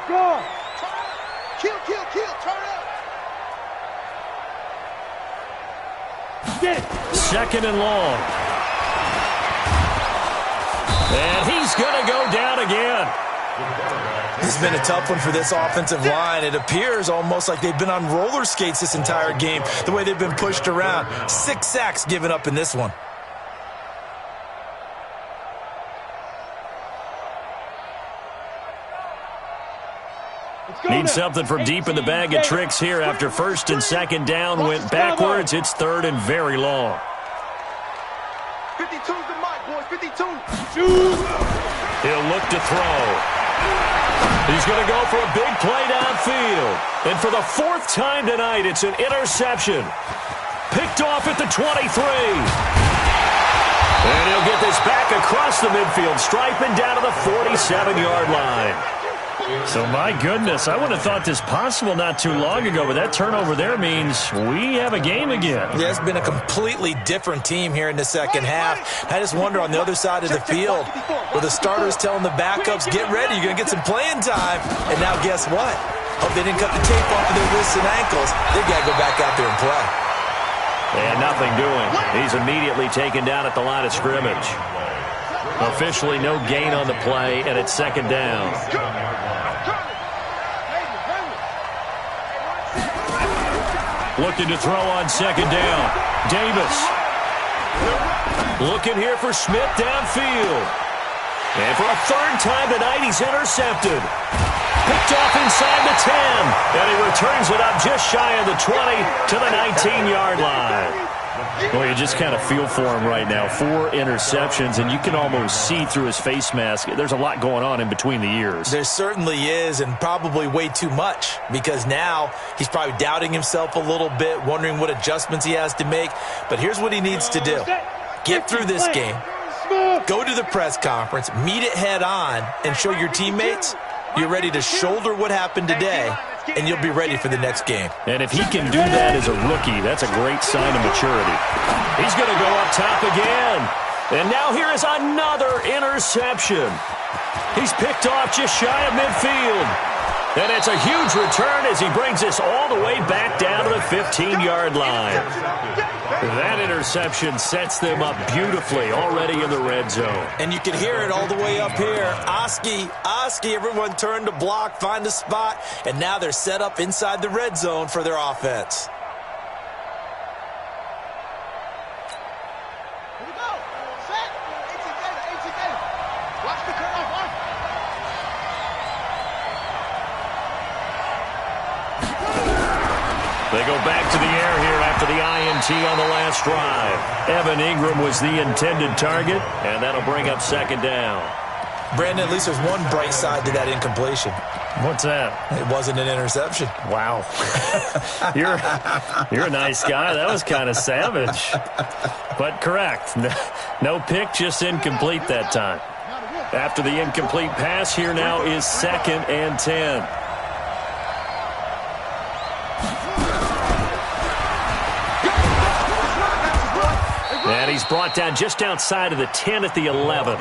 Kill, turn up. Get it. Second and long. And he's going to go down again. This has been a tough one for this offensive line. It appears almost like they've been on roller skates this entire game, the way they've been pushed around. 6 sacks given up in this one. Need something from deep in the bag of tricks here after first and second down went backwards. It's third and very long. 52's the mic, boys. 52. He'll look to throw. He's going to go for a big play downfield. And for the 4th time tonight, it's an interception. Picked off at the 23. And he'll get this back across the midfield, striping down to the 47-yard line. So, my goodness, I would have thought this possible not too long ago, but that turnover there means we have a game again. Yeah, it's been a completely different team here in the second half. I just wonder on the other side of the field, where the starters telling the backups, get ready, you're going to get some playing time. And now guess what? Hope they didn't cut the tape off of their wrists and ankles. They've got to go back out there and play. And nothing doing. He's immediately taken down at the line of scrimmage. Officially no gain on the play, and it's second down. Looking to throw on second down. Davis. Looking here for Smith downfield. And for a third time tonight, he's intercepted. Picked off inside the 10. And he returns it up just shy of the 20 to the 19-yard line. Well, you just kind of feel for him right now. 4 interceptions, and you can almost see through his face mask. There's a lot going on in between the ears. There certainly is, and probably way too much, because now he's probably doubting himself a little bit, wondering what adjustments he has to make. But here's what he needs to do. Get through this game, go to the press conference, meet it head on, and show your teammates you're ready to shoulder what happened today, and you'll be ready for the next game. And if he can do that as a rookie, that's a great sign of maturity. He's going to go up top again. And now here is another interception. He's picked off just shy of midfield. And it's a huge return as he brings this all the way back down to the 15-yard line. That interception sets them up beautifully already in the red zone. And you can hear it all the way up here. Oski, everyone turned to block, find a spot, and now they're set up inside the red zone for their offense. Here we go. Set. ATK. Watch the curve. They go back to the air here after the INT on the last drive. Evan Ingram was the intended target, and that'll bring up second down. Brandon, at least there's one bright side to that incompletion. What's that? It wasn't an interception. Wow. You're a nice guy. That was kind of savage. But correct. No pick, just incomplete that time. After the incomplete pass, here now is 2nd and 10. And he's brought down just outside of the 10 at the 11.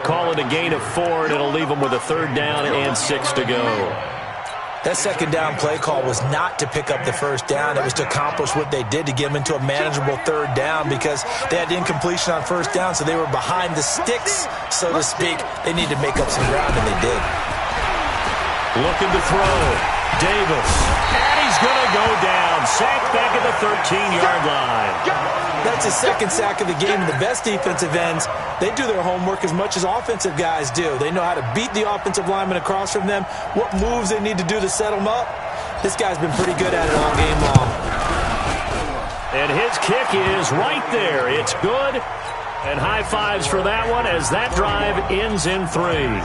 Call it a gain of 4, and it'll leave him with a 3rd down and 6 to go. That second down play call was not to pick up the first down. It was to accomplish what they did, to get them into a manageable 3rd down, because they had incompletion on first down, so they were behind the sticks, so to speak. They needed to make up some ground, and they did. Looking to throw. Davis. And he's going to go down. Sacked back at the 13-yard line. That's his 2nd sack of the game. And the best defensive ends, they do their homework as much as offensive guys do. They know how to beat the offensive lineman across from them, what moves they need to do to set them up. This guy's been pretty good at it all game long. And his kick is right there. It's good. And high fives for that one as that drive ends in 3.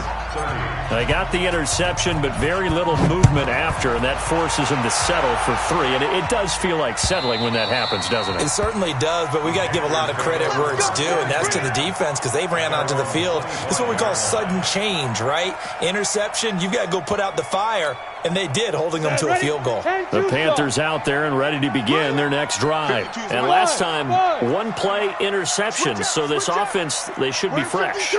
They got the interception, but very little movement after, and that forces them to settle for 3. And it does feel like settling when that happens, doesn't it? It certainly does, but we got to give a lot of credit where it's due, and that's to the defense, because they ran onto the field. This is what we call sudden change, right? Interception, you've got to go put out the fire, and they did, holding them to a field goal. The Panthers out there and ready to begin their next drive. And last time, 1-play interception, so this offense, they should be fresh.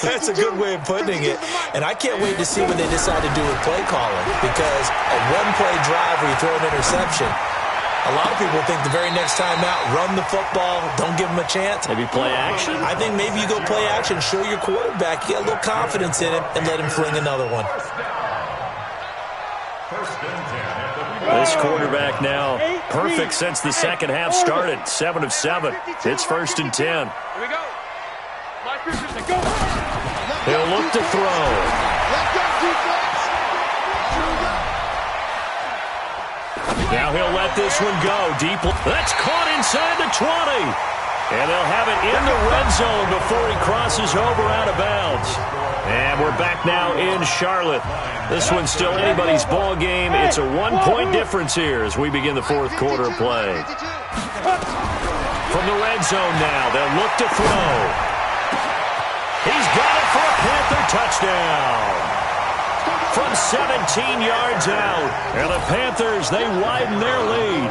That's a good way of putting it. And I can't wait to see what they decide to do with play calling, because a 1-play drive where you throw an interception, a lot of people think the very next time out, run the football, don't give them a chance. Maybe play action? I think maybe you go play action, show your quarterback, you get a little confidence in him, and let him fling another one. This quarterback now perfect since the second half started. 7 of 7. It's 1st and 10. Here we go. He'll look to throw. Now he'll let this one go deep. That's caught inside the 20. And they'll have it in the red zone before he crosses over out of bounds. And we're back now in Charlotte. This one's still anybody's ball game. It's a 1-point difference here as we begin the 4th quarter of play. From the red zone now, they'll look to throw. He's got it for a Panther touchdown. From 17 yards out. And the Panthers, they widen their lead.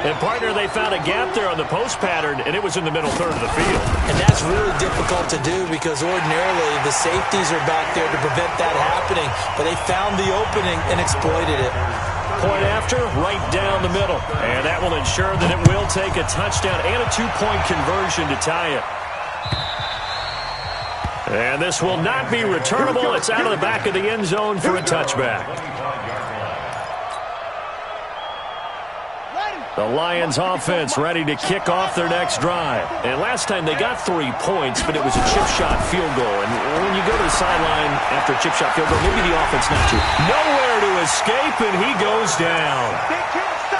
And, partner, they found a gap there on the post pattern, and it was in the middle third of the field. And that's really difficult to do because ordinarily the safeties are back there to prevent that happening. But they found the opening and exploited it. Point after, right down the middle. And that will ensure that it will take a touchdown and a 2-point conversion to tie it. And this will not be returnable. It's out of the back of the end zone for a touchback. The Lions offense ready to kick off their next drive. And last time they got 3 points, but it was a chip shot field goal. And when you go to the sideline after a chip shot field goal, maybe the offense not to. Nowhere to escape, and he goes down.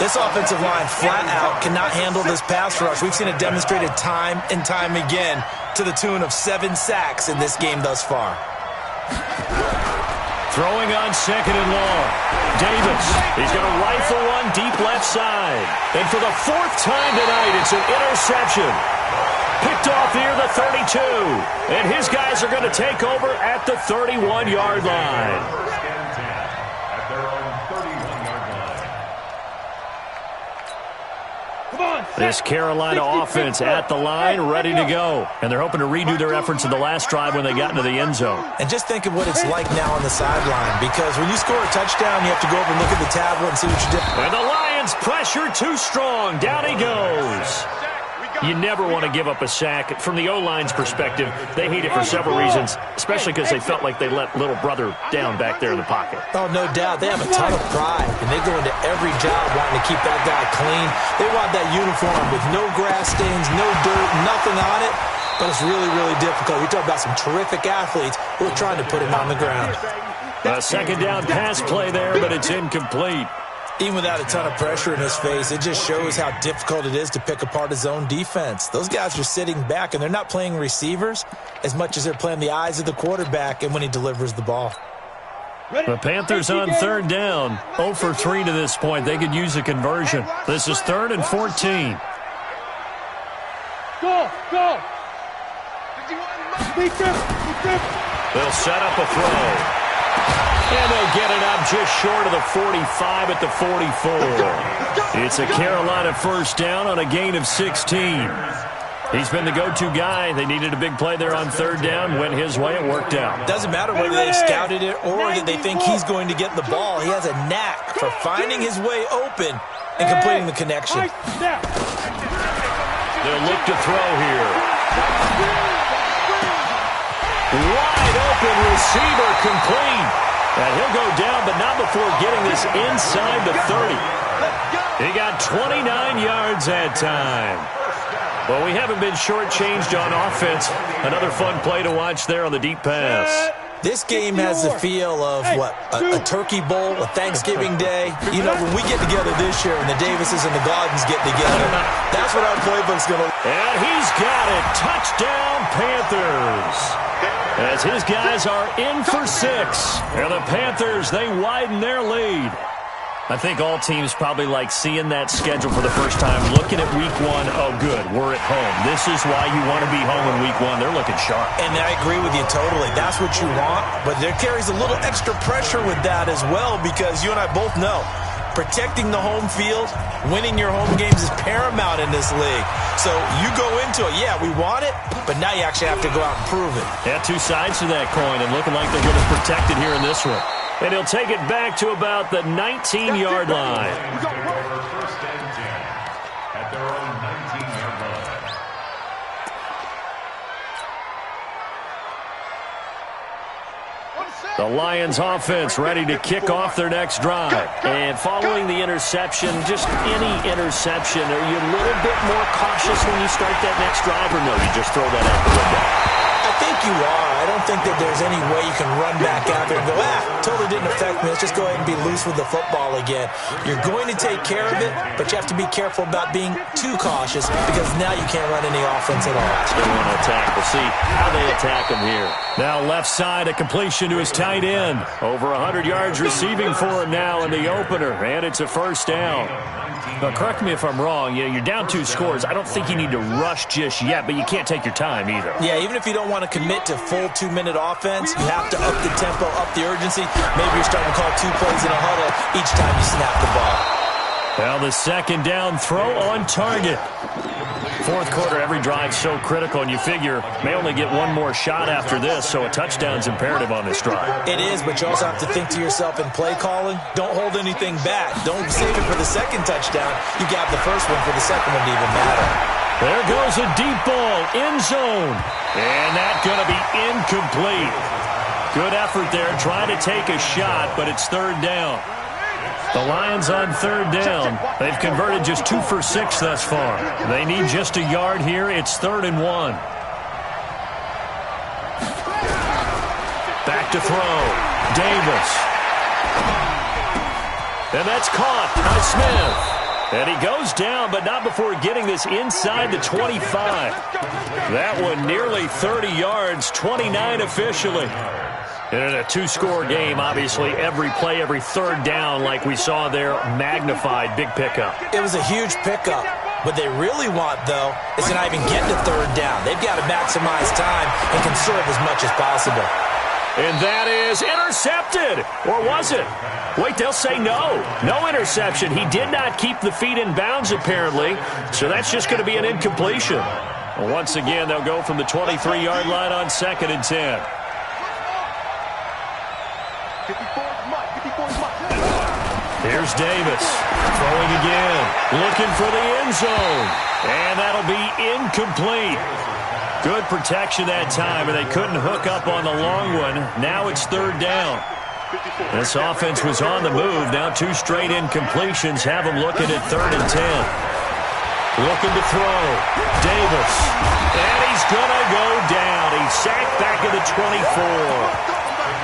This offensive line flat out cannot handle this pass rush. We've seen it demonstrated time and time again to the tune of 7 sacks in this game thus far. Throwing on 2nd and long. Davis, he's going to rifle one deep left side. And for the 4th time tonight, it's an interception. Picked off near the 32. And his guys are going to take over at the 31-yard line. This Carolina offense at the line, ready to go. And they're hoping to redo their efforts in the last drive when they got into the end zone. And just think of what it's like now on the sideline, because when you score a touchdown, you have to go over and look at the tablet and see what you did. And the Lions pressure too strong. Down he goes. You never want to give up a sack. From the O-line's perspective, they hate it for several reasons, especially because they felt like they let little brother down back there in the pocket. Oh, no doubt. They have a ton of pride, and they go into every job wanting to keep that guy clean. They want that uniform with no grass stains, no dirt, nothing on it, but it's really, really difficult. We talk about some terrific athletes who are trying to put him on the ground. A 2nd down pass play there, but it's incomplete. Even without a ton of pressure in his face, it just shows how difficult it is to pick apart his own defense. Those guys are sitting back, and they're not playing receivers as much as they're playing the eyes of the quarterback and when he delivers the ball. The Panthers on third down, 0 for 3 to this point. They could use a conversion. This is 3rd and 14. Go! They'll set up a throw. And they'll get it up just short of the 45 at the 44. It's a Carolina first down on a gain of 16. He's been the go-to guy. They needed a big play there on third down. Went his way. It worked out. Doesn't matter whether they scouted it or that they think he's going to get the ball. He has a knack for finding his way open and completing the connection. They'll look to throw here. Wide open receiver complete. And he'll go down, but not before getting this inside the 30. He got 29 yards that time. Well, we haven't been shortchanged on offense. Another fun play to watch there on the deep pass. This game has the feel of, what, a turkey bowl, a Thanksgiving day. You know, when we get together this year and the Davises and the Gaudens get together, that's what our playbook's going to... And he's got it. Touchdown, Panthers. As his guys are in for 6. And the Panthers, they widen their lead. I think all teams probably like seeing that schedule for the first time, looking at week 1. Oh, good, we're at home. This is why you want to be home in week 1. They're looking sharp. And I agree with you totally. That's what you want. But there carries a little extra pressure with that as well, because you and I both know protecting the home field, winning your home games is paramount in this league. So you go into it, yeah, we want it, but now you actually have to go out and prove it. Yeah, two sides to that coin, and looking like they're going to protect it here in this one. And he'll take it back to about the 19-yard line. First and 10 at their own 19-yard line. The Lions offense ready to kick off their next drive. And following the interception, just any interception, are you a little bit more cautious when you start that next drive, or no, you just throw that out the window? I think you are. I don't think that there's any way you can run back out there and go, totally didn't affect me. Let's just go ahead and be loose with the football again. You're going to take care of it, but you have to be careful about being too cautious, because now you can't run any offense at all. They want to attack. We'll see how they attack him here. Now left side, a completion to his tight end. Over 100 yards receiving for him now in the opener, and it's a first down. Now, correct me if I'm wrong. You're down 2 scores. I don't think you need to rush just yet, but you can't take your time either. Yeah, even if you don't want to commit to full 2-minute offense, you have to up the tempo, up the urgency. Maybe you're starting to call 2 plays in a huddle each time you snap the ball. Well, the second down throw on target. Fourth quarter, every drive so critical, and you figure may only get one more shot after this, so a touchdown's imperative on this drive. It is, but you also have to think to yourself in play calling, don't hold anything back. Don't save it for the second touchdown. You got the first one for the second one to even matter. There goes a deep ball, end zone, and that's going to be incomplete. Good effort there, trying to take a shot, but it's third down. The Lions on third down. They've converted just 2 for 6 thus far. They need just a yard here. It's 3rd and 1. Back to throw. Davis. And that's caught by Smith. And he goes down, but not before getting this inside the 25. That one nearly 30 yards, 29 officially. And in a 2-score game, obviously, every play, every third down, like we saw there, magnified, big pickup. It was a huge pickup. What they really want, though, is to not even get to third down. They've got to maximize time and conserve as much as possible. And that is intercepted. Or was it? Wait, they'll say no. No interception. He did not keep the feet in bounds, apparently. So that's just going to be an incompletion. Well, once again, they'll go from the 23-yard line on 2nd and 10. Here's Davis, throwing again, looking for the end zone, and that'll be incomplete. Good protection that time, and they couldn't hook up on the long one. Now it's third down. This offense was on the move. Now 2 straight incompletions have them looking at 3rd and 10. Looking to throw. Davis, and he's going to go down. He's sacked back at the 24.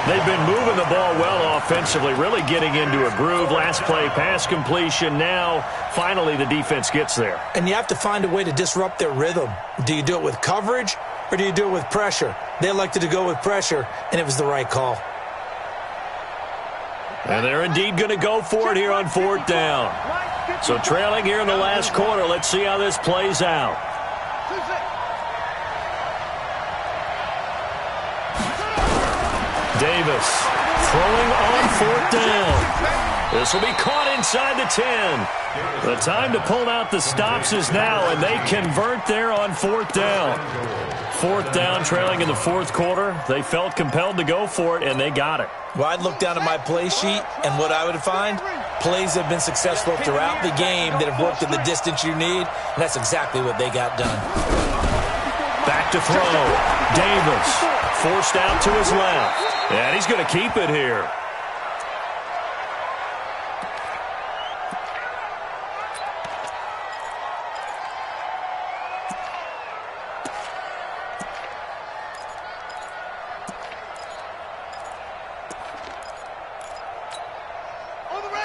They've been moving the ball well offensively, really getting into a groove. Last play, pass completion. Now, finally, the defense gets there. And you have to find a way to disrupt their rhythm. Do you do it with coverage or do you do it with pressure? They elected to go with pressure, and it was the right call. And they're indeed going to go for it here on 4th down. So trailing here in the last quarter. Let's see how this plays out. Davis throwing on 4th down. This will be caught inside the 10. The time to pull out the stops is now, and they convert there on 4th down. 4th down, trailing in the 4th quarter. They felt compelled to go for it, and they got it. Well, I'd look down at my play sheet, and what I would find, plays have been successful throughout the game that have worked in the distance you need, and that's exactly what they got done. Back to throw. Davis forced out to his left. And he's going to keep it here.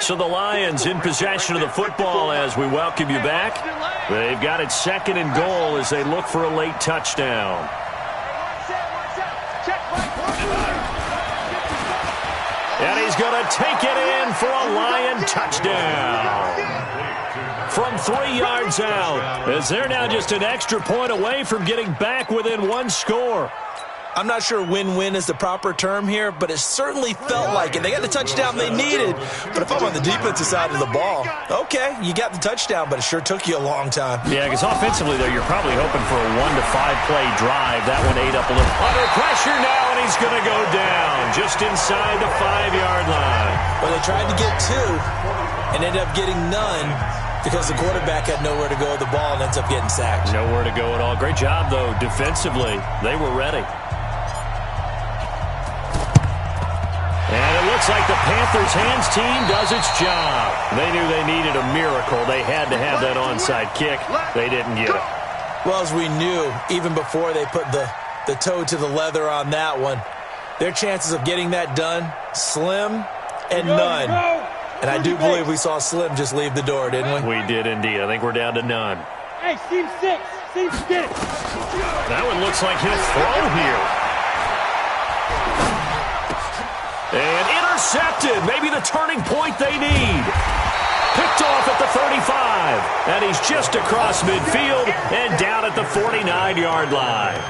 So the Lions in possession of the football as we welcome you back. They've got it 2nd and goal as they look for a late touchdown. And he's going to take it in for a Lion touchdown. From 3 yards out, as they're now just an extra point away from getting back within 1 score. I'm not sure win-win is the proper term here, but it certainly felt like it. They got the touchdown they needed, but if I'm on the defensive side of the ball, okay, you got the touchdown, but it sure took you a long time. Yeah, because offensively, though, you're probably hoping for a 1 to 5 play drive. That one ate up a little. Under pressure now, and he's going to go down just inside the 5-yard line. Well, they tried to get 2 and ended up getting none because the quarterback had nowhere to go with the ball and ends up getting sacked. Nowhere to go at all. Great job, though, defensively. They were ready. And it looks like the Panthers' hands team does its job. They knew they needed a miracle. They had to have that onside kick. They didn't get it. Well, as we knew, even before they put the toe to the leather on that one, their chances of getting that done, slim and none. And I do believe we saw Slim just leave the door, didn't we? We did indeed. I think we're down to none. Hey, Steve 6. Steve 6. That one looks like he'll throw here. And intercepted. Maybe the turning point they need. Picked off at the 35. And he's just across midfield and down at the 49-yard line.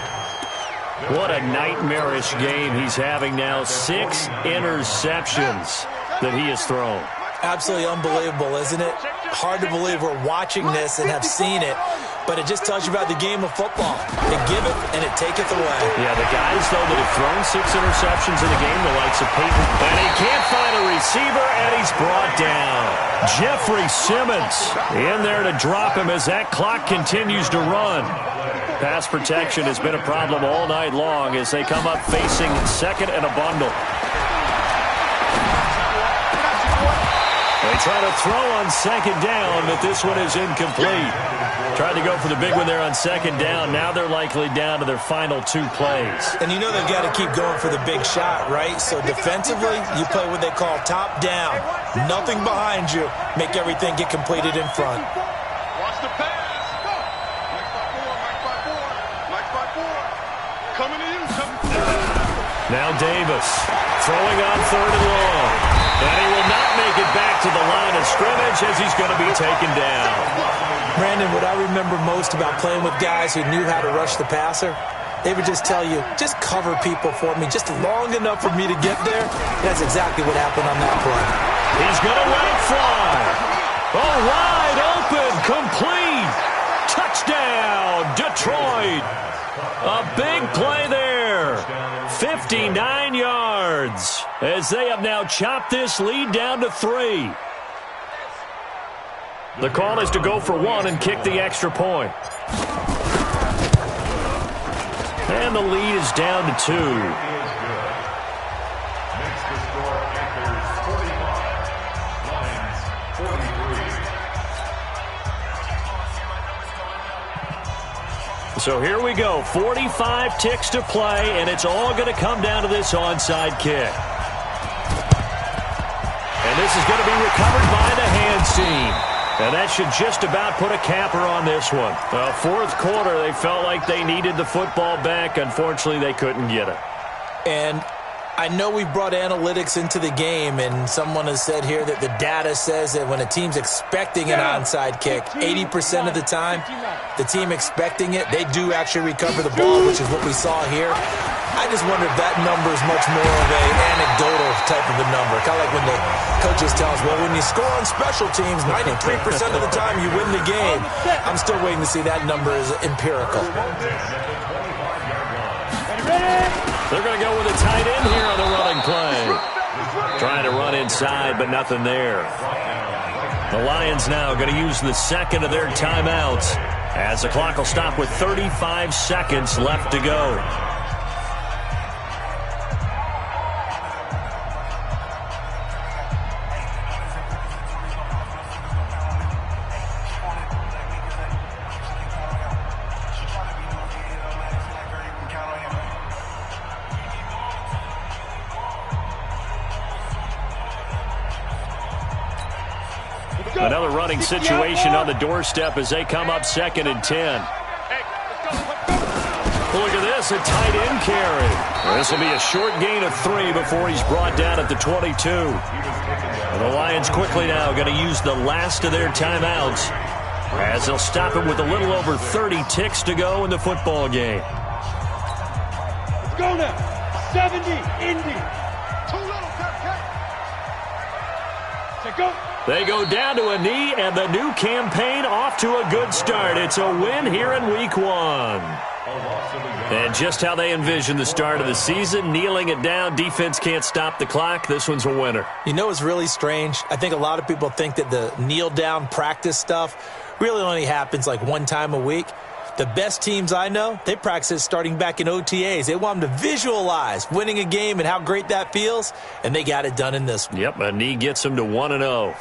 What a nightmarish game he's having now. 6 interceptions that he has thrown. Absolutely unbelievable, isn't it? Hard to believe we're watching this and have seen it, but it just tells you about the game of football. It giveth and it taketh away. Yeah, the guys, though, that have thrown 6 interceptions in a game, the likes of Peyton. And he can't find a receiver, and he's brought down. Jeffrey Simmons in there to drop him as that clock continues to run. Pass protection has been a problem all night long as they come up facing 2nd and a bundle. They try to throw on 2nd down, but this one is incomplete. Tried to go for the big one there on 2nd down. Now they're likely down to their final 2 plays. And you know they've got to keep going for the big shot, right? So defensively, you play what they call top down. Nothing behind you. Make everything get completed in front. Watch the pass. Mike 5-4. Coming to you. Now Davis throwing on 3rd and long. And he will not make it back to the line of scrimmage as he's going to be taken down. Brandon, what I remember most about playing with guys who knew how to rush the passer, they would just tell you, just cover people for me just long enough for me to get there. That's exactly what happened on that play. He's going to let it fly. Oh, wide open, complete. Touchdown, Detroit. A big play there. 59 yards as they have now chopped this lead down to 3. The call is to go for 1 and kick the extra point. And the lead is down to 2. Makes the score Panthers 45, Lions 43. So here we go. 45 ticks to play, and it's all going to come down to this onside kick. And this is going to be recovered by the hands team. And that should just about put a capper on this one. Well, fourth quarter, they felt like they needed the football back. Unfortunately, they couldn't get it. And I know we brought analytics into the game, and someone has said here that the data says that when a team's expecting an onside kick, 80% of the time, the team expecting it, they do actually recover the ball, which is what we saw here. I just wonder if that number is much more of an anecdotal type of a number. Kind of like when the coaches tell us, well, when you score on special teams, 93% of the time you win the game. I'm still waiting to see that number is empirical. They're going to go with a tight end here on the running play. Trying to run inside, but nothing there. The Lions now going to use the second of their timeouts as the clock will stop with 35 seconds left to go. Another running situation on the doorstep as they come up 2nd and 10. Look at this, a tight end carry. This will be a short gain of 3 before he's brought down at the 22. And the Lions quickly now going to use the last of their timeouts as they'll stop it with a little over 30 ticks to go in the football game. Let's go now. 70, Indy. Go. They go down to a knee, and the new campaign off to a good start. It's a win here in Week 1. And just how they envision the start of the season, kneeling it down, defense can't stop the clock. This one's a winner. You know what's really strange? I think a lot of people think that the kneel-down practice stuff really only happens like one time a week. The best teams I know, they practice it starting back in OTAs. They want them to visualize winning a game and how great that feels, and they got it done in this one. Yep, a knee gets them to 1-0.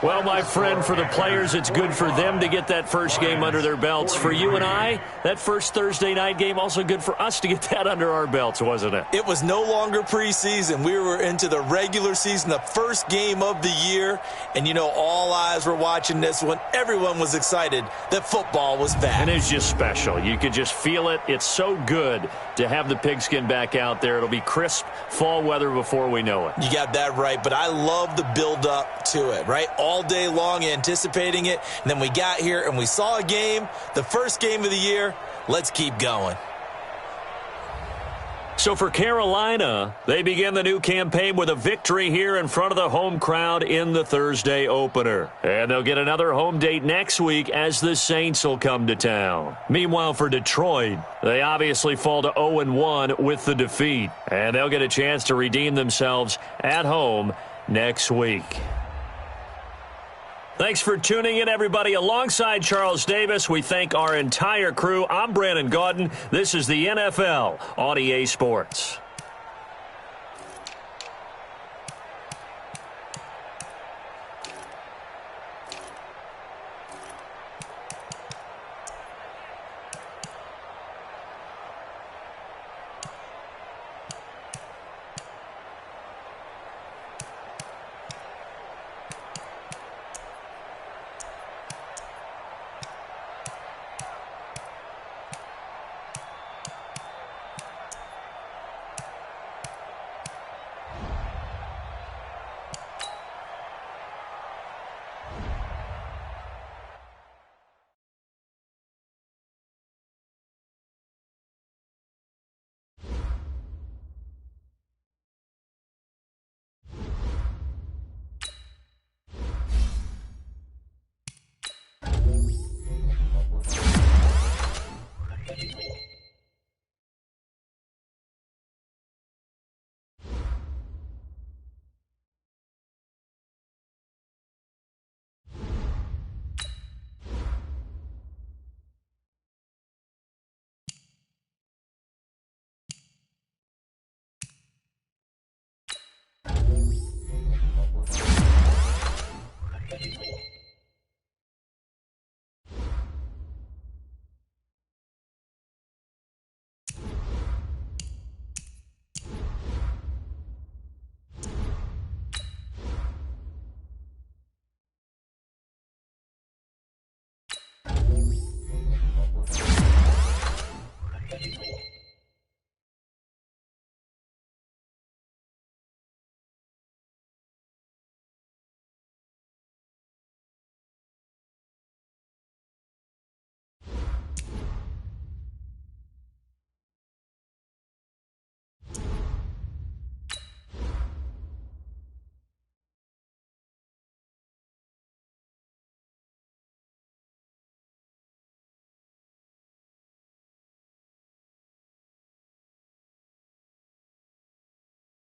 Well, my friend, for the players, it's good for them to get that first game under their belts. For you and I, that first Thursday night game, also good for us to get that under our belts, wasn't it? It was no longer preseason. We were into the regular season, the first game of the year. And, you know, all eyes were watching this one. Everyone was excited that football was back. And it's just special. You could just feel it. It's so good to have the pigskin back out there. It'll be crisp fall weather before we know it. You got that right, but I love the build-up to it, right? All day long anticipating it, and then we got here and we saw a game, the first game of the year. Let's keep going. So for Carolina, they begin the new campaign with a victory here in front of the home crowd in the Thursday opener. And they'll get another home date next week as the Saints will come to town. Meanwhile, for Detroit, they obviously fall to 0-1 with the defeat. And they'll get a chance to redeem themselves at home next week. Thanks for tuning in, everybody. Alongside Charles Davis, we thank our entire crew. I'm Brandon Gaudin. This is the NFL on EA Sports.